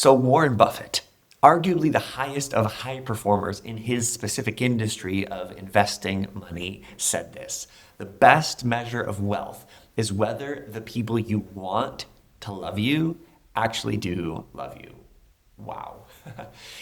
So Warren Buffett, arguably the highest of high performers in his specific industry of investing money, said this: the best measure of wealth is whether the people you want to love you actually do love you. Wow.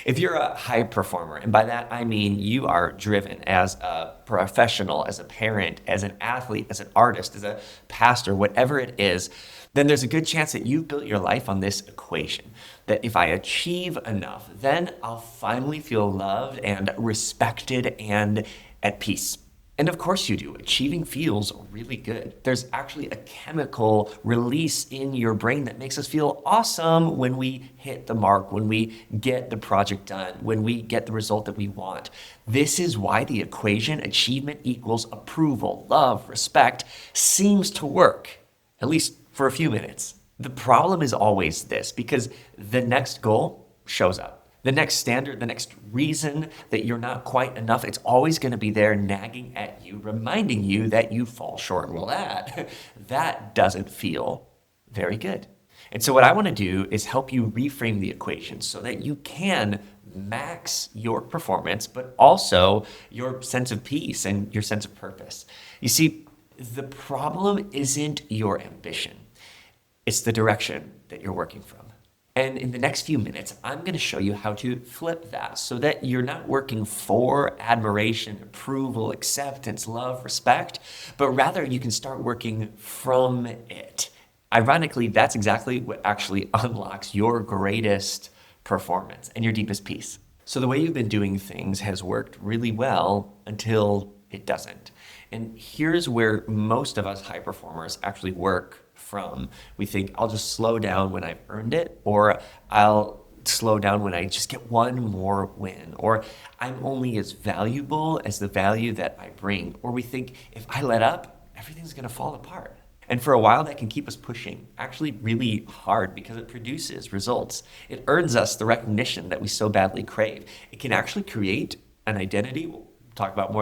If you're a high performer, and by that I mean you are driven as a professional, as a parent, as an athlete, as an artist, as a pastor, whatever it is, then there's a good chance that you've built your life on this equation that if I achieve enough, then I'll finally feel loved and respected and at peace. And of course you do. Achieving feels really good. There's actually a chemical release in your brain that makes us feel awesome when we hit the mark, when we get the project done, when we get the result that we want. This is why the equation achievement equals approval, love, respect seems to work, at least for a few minutes. The problem is always this, because the next goal shows up. The next standard, the next reason that you're not quite enough, it's always going to be there nagging at you, reminding you that you fall short. Well, that doesn't feel very good. And so what I want to do is help you reframe the equation so that you can max your performance, but also your sense of peace and your sense of purpose. You see, the problem isn't your ambition. It's the direction that you're working from. And in the next few minutes, I'm going to show you how to flip that so that you're not working for admiration, approval, acceptance, love, respect, but rather you can start working from it. Ironically, that's exactly what actually unlocks your greatest performance and your deepest peace. So the way you've been doing things has worked really well until it doesn't. And here's where most of us high performers actually work from. We think, I'll just slow down when I've earned it, or I'll slow down when I just get one more win, or I'm only as valuable as the value that I bring. Or we think, if I let up, everything's going to fall apart. And for a while, that can keep us pushing, actually really hard, because it produces results. It earns us the recognition that we so badly crave. It can actually create an identity. We'll talk about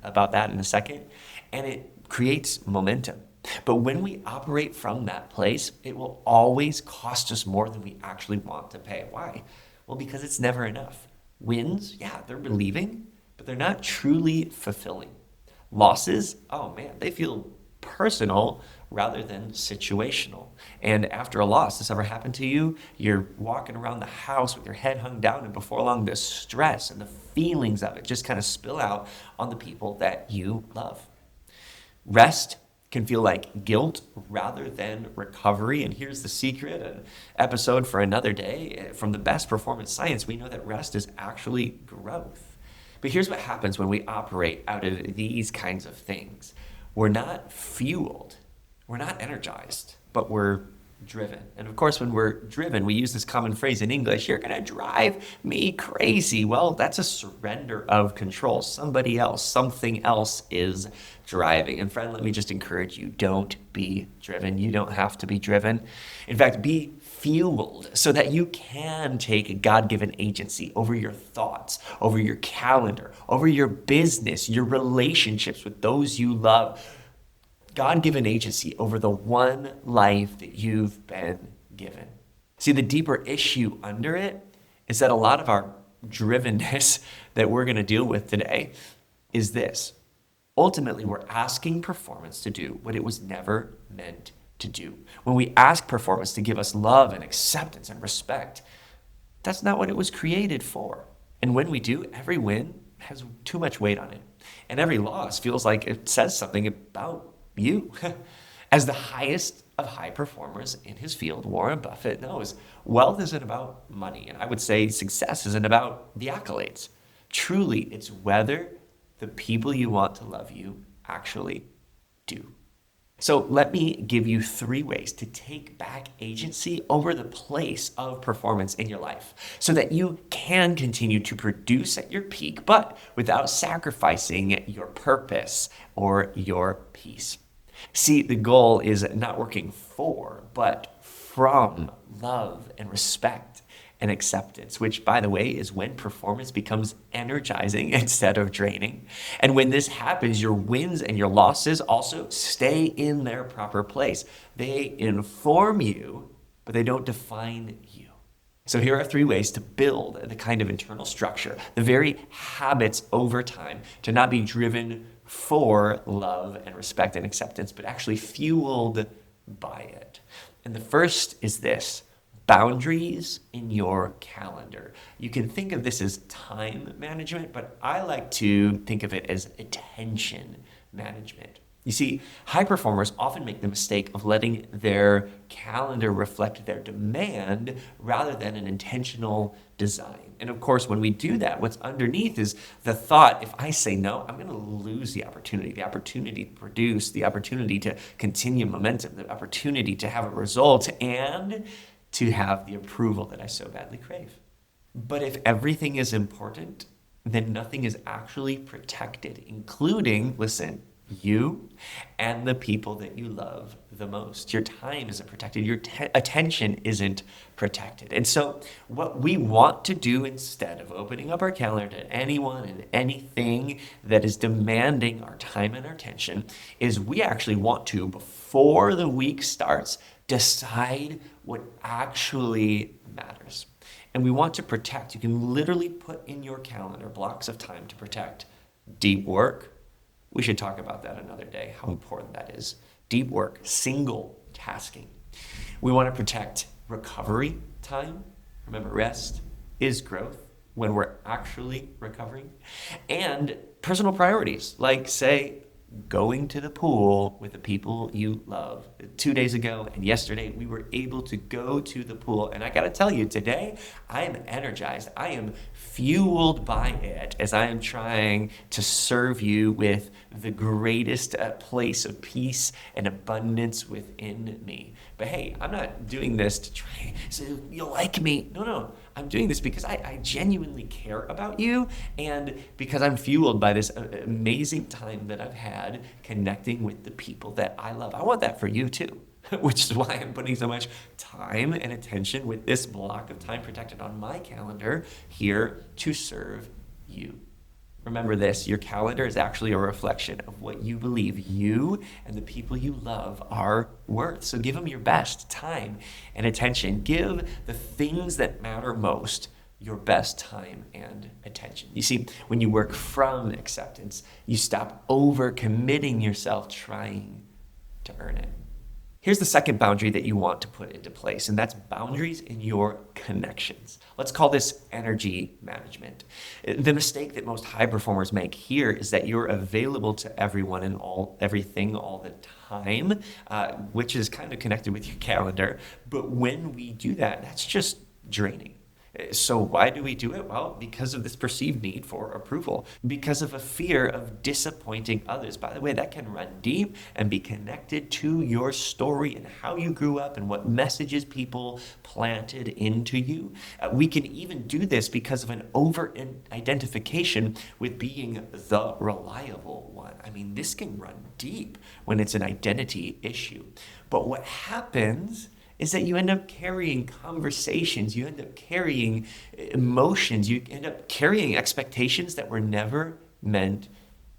about that in a second. And it creates momentum. But when we operate from that place, it will always cost us more than we actually want to pay. Why? Well, because it's never enough. Wins, yeah, they're relieving, but they're not truly fulfilling. Losses, oh man, they feel personal rather than situational. And after a loss, this ever happened to you? You're walking around the house with your head hung down, and before long, the stress and the feelings of it just kind of spill out on the people that you love. Rest can feel like guilt rather than recovery. And here's the secret, an episode for another day. From the best performance science, we know that rest is actually growth. But here's what happens when we operate out of these kinds of things. We're not fueled, we're not energized, but we're driven. And of course, when we're driven, we use this common phrase in English, you're gonna drive me crazy. Well, that's a surrender of control. Somebody else, something else is driving. And friend, let me just encourage you, don't be driven. You don't have to be driven. In fact, be fueled so that you can take a God-given agency over your thoughts, over your calendar, over your business, your relationships with those you love. God-given agency over the one life that you've been given. See, the deeper issue under it is that a lot of our drivenness that we're going to deal with today is this. Ultimately, we're asking performance to do what it was never meant to do. When we ask performance to give us love and acceptance and respect, that's not what it was created for. And when we do, every win has too much weight on it. And every loss feels like it says something about you. As the highest of high performers in his field, Warren Buffett knows wealth isn't about money. And I would say success isn't about the accolades. Truly, it's whether the people you want to love you actually do. So let me give you 3 ways to take back agency over the place of performance in your life so that you can continue to produce at your peak, but without sacrificing your purpose or your peace. See, the goal is not working for, but from love and respect and acceptance, which, by the way, is when performance becomes energizing instead of draining. And when this happens, your wins and your losses also stay in their proper place. They inform you, but they don't define you. So here are 3 ways to build the kind of internal structure, the very habits over time to not be driven for love and respect and acceptance, but actually fueled by it. And the first is this: boundaries in your calendar. You can think of this as time management, but I like to think of it as attention management. You see, high performers often make the mistake of letting their calendar reflect their demand rather than an intentional design. And of course, when we do that, what's underneath is the thought, if I say no, I'm going to lose the opportunity to produce, the opportunity to continue momentum, the opportunity to have a result, and to have the approval that I so badly crave. But if everything is important, then nothing is actually protected, including, listen, you and the people that you love the most. Your time isn't protected. Your attention isn't protected. And so what we want to do instead of opening up our calendar to anyone and anything that is demanding our time and our attention is we actually want to, before the week starts, decide what actually matters. And we want to protect. You can literally put in your calendar blocks of time to protect deep work. We should talk about that another day, how important that is. Deep work, single tasking. We want to protect recovery time. Remember, rest is growth when we're actually recovering. And personal priorities, like, say, going to the pool with the people you love. 2 days ago and yesterday, we were able to go to the pool. And I got to tell you, today, I am energized. I am fueled by it as I am trying to serve you with the greatest place of peace and abundance within me. But hey, I'm not doing this to try so you'll like me. No. I'm doing this because I genuinely care about you and because I'm fueled by this amazing time that I've had connecting with the people that I love. I want that for you too, which is why I'm putting so much time and attention with this block of time protected on my calendar here to serve you. Remember this, your calendar is actually a reflection of what you believe you and the people you love are worth. So give them your best time and attention. Give the things that matter most your best time and attention. You see, when you work from acceptance, you stop overcommitting yourself trying to earn it. Here's the second boundary that you want to put into place, and that's boundaries in your connections. Let's call this energy management. The mistake that most high performers make here is that you're available to everyone and everything all the time, which is kind of connected with your calendar. But when we do that, that's just draining. So why do we do it? Well, because of this perceived need for approval, because of a fear of disappointing others. By the way, that can run deep and be connected to your story and how you grew up and what messages people planted into you. We can even do this because of an over-identification with being the reliable one. I mean, this can run deep when it's an identity issue. But what happens is that you end up carrying conversations, you end up carrying emotions, you end up carrying expectations that were never meant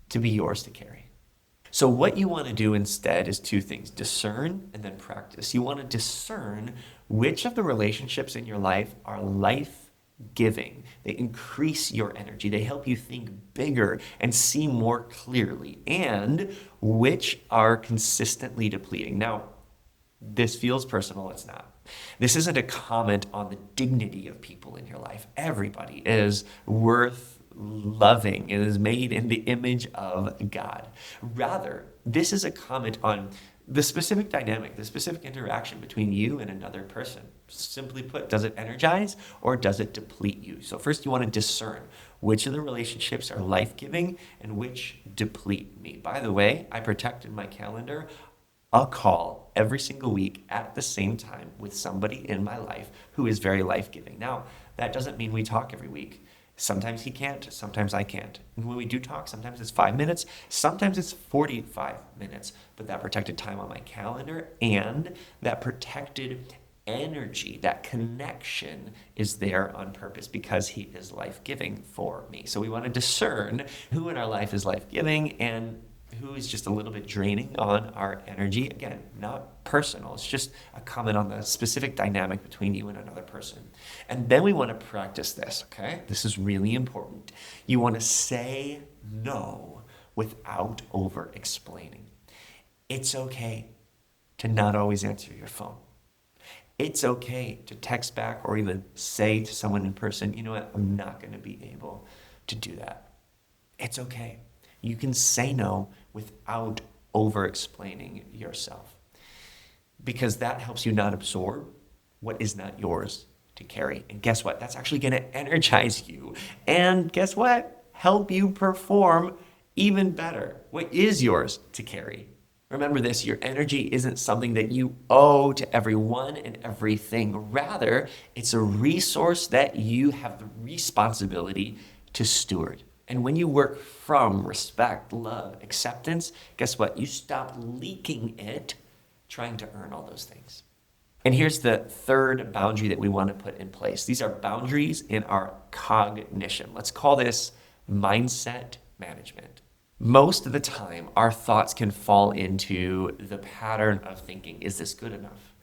to be yours to carry. So what you want to do instead is 2 things: discern and then practice. You want to discern which of the relationships in your life are life-giving. They increase your energy. They help you think bigger and see more clearly, and which are consistently depleting. Now, this feels personal, it's not. This isn't a comment on the dignity of people in your life. Everybody is worth loving and is made in the image of God. Rather, this is a comment on the specific dynamic, the specific interaction between you and another person. Simply put, does it energize or does it deplete you? So first you want to discern which of the relationships are life-giving and which deplete me. By the way, I protect in my calendar a call every single week at the same time with somebody in my life who is very life-giving. Now, that doesn't mean we talk every week. Sometimes he can't, sometimes I can't. And when we do talk, sometimes it's 5 minutes, sometimes it's 45 minutes. But that protected time on my calendar and that protected energy, that connection is there on purpose because he is life-giving for me. So we want to discern who in our life is life-giving and who is just a little bit draining on our energy. Again, not personal. It's just a comment on the specific dynamic between you and another person. And then we want to practice this, okay? This is really important. You want to say no without over-explaining. It's okay to not always answer your phone. It's okay to text back or even say to someone in person, you know what, I'm not going to be able to do that. It's okay. You can say no without over-explaining yourself, because that helps you not absorb what is not yours to carry. And guess what? That's actually going to energize you. And guess what? Help you perform even better what is yours to carry. Remember this, your energy isn't something that you owe to everyone and everything. Rather, it's a resource that you have the responsibility to steward. And when you work from respect, love, acceptance, guess what? You stop leaking it, trying to earn all those things. And here's the third boundary that we want to put in place. These are boundaries in our cognition. Let's call this mindset management. Most of the time, our thoughts can fall into the pattern of thinking, is this good enough?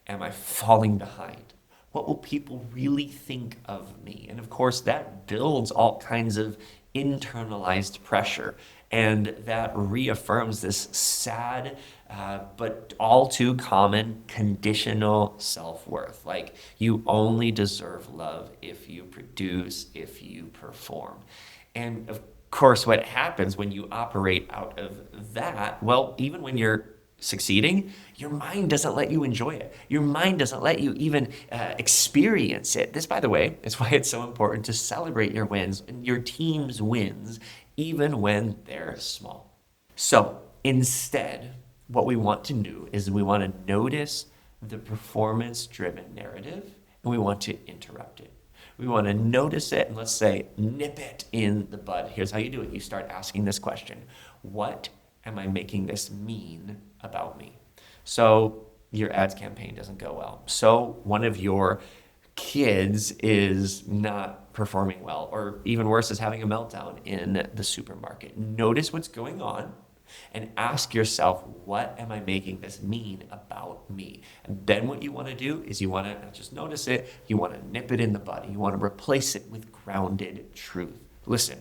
Am I falling behind? What will people really think of me? And of course, that builds all kinds of internalized pressure. And that reaffirms this sad, but all too common conditional self-worth. Like, you only deserve love if you produce, if you perform. And of course, what happens when you operate out of that, well, even when you're succeeding, your mind doesn't let you enjoy it. Your mind doesn't let you even experience it. This, by the way, is why it's so important to celebrate your wins and your team's wins, even when they're small. So instead, what we want to do is we want to notice the performance-driven narrative, and we want to interrupt it. We want to notice it and, let's say, nip it in the bud. Here's how you do it. You start asking this question: what am I making this mean about me? So your ads campaign doesn't go well. So one of your kids is not performing well, or even worse, is having a meltdown in the supermarket. Notice what's going on and ask yourself, what am I making this mean about me? And then what you want to do is you want to not just notice it, you want to nip it in the bud. You want to replace it with grounded truth. Listen,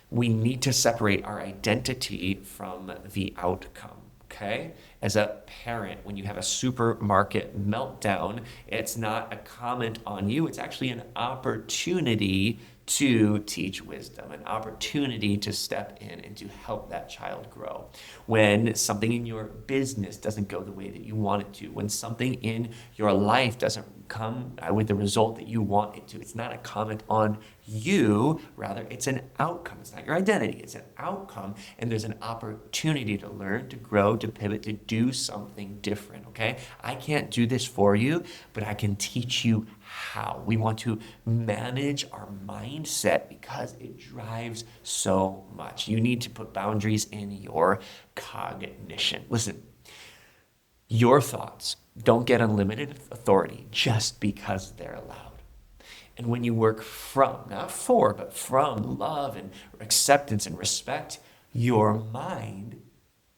we need to separate our identity from the outcome, okay? As a parent, when you have a supermarket meltdown, it's not a comment on you. It's actually an opportunity to teach wisdom, an opportunity to step in and to help that child grow. When something in your business doesn't go the way that you want it to, when something in your life doesn't come with the result that you want it to, it's not a comment on you, rather it's an outcome. It's not your identity, it's an outcome, and there's an opportunity to learn, to grow, to pivot, to do something different, okay? I can't do this for you, but I can teach you how. We want to manage our mindset because it drives so much. You need to put boundaries in your cognition. Listen, your thoughts don't get unlimited authority just because they're allowed. And when you work from, not for, but from love and acceptance and respect, your mind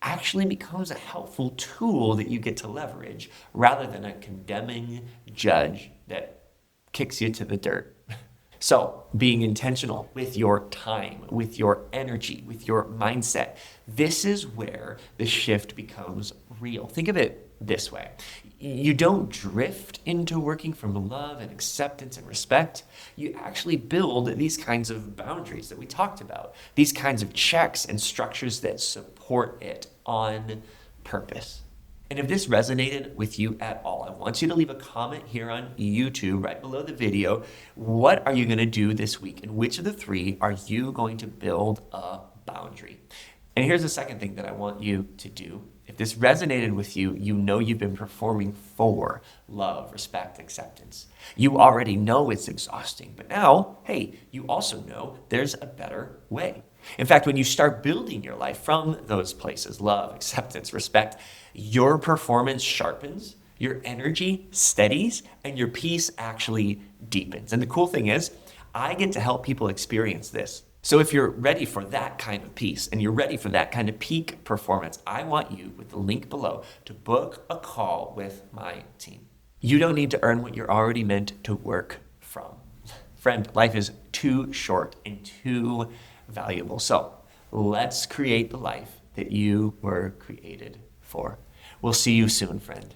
actually becomes a helpful tool that you get to leverage rather than a condemning judge that kicks you to the dirt. So being intentional with your time, with your energy, with your mindset, this is where the shift becomes real. Think of it this way. You don't drift into working from love and acceptance and respect. You actually build these kinds of boundaries that we talked about, these kinds of checks and structures that support it on purpose. And if this resonated with you at all, I want you to leave a comment here on YouTube right below the video. What are you going to do this week? And which of the three are you going to build a boundary? And here's the second thing that I want you to do. If this resonated with you, you know you've been performing for love, respect, acceptance. You already know it's exhausting, but now, hey, you also know there's a better way. In fact, when you start building your life from those places, love, acceptance, respect, your performance sharpens, your energy steadies, and your peace actually deepens. And the cool thing is, I get to help people experience this So if you're ready for that kind of peace and you're ready for that kind of peak performance, I want you, with the link below, to book a call with my team. You don't need to earn what you're already meant to work from. Friend, life is too short and too valuable. So let's create the life that you were created for. We'll see you soon, friend.